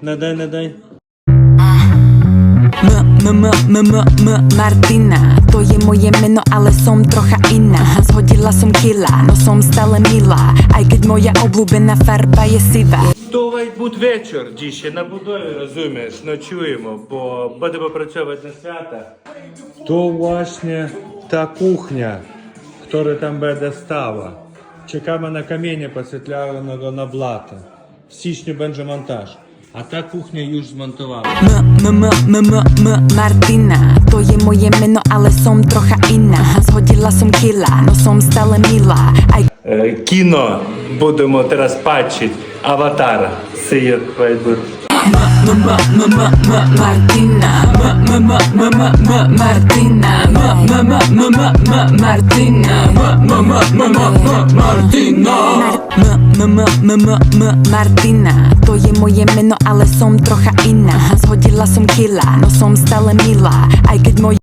Надай. Martina, to je moje meno, ale som trocha iná. Zhodila som kila, no som stále milá, aj keď moja obľúbená farba je sivá. То вечір дійсно на будові, розумієш, ночуємо, бо будемо працювати на свята. То власне та кухня, яка там буде стала. Чекаємо на каміння посвітляного на блата. В січні буде монтаж. А та кухня już змонтувала. Martina, to je moje meno, ale som trocha iná. Zhodila som kila, no som stále milá, aj Кіно будемо зараз бачити. Аватар. See you, Facebook. Martina, Martina, to je moje meno, ale som trocha iná. Zhodila som kila, no som stále milá, aj keď moje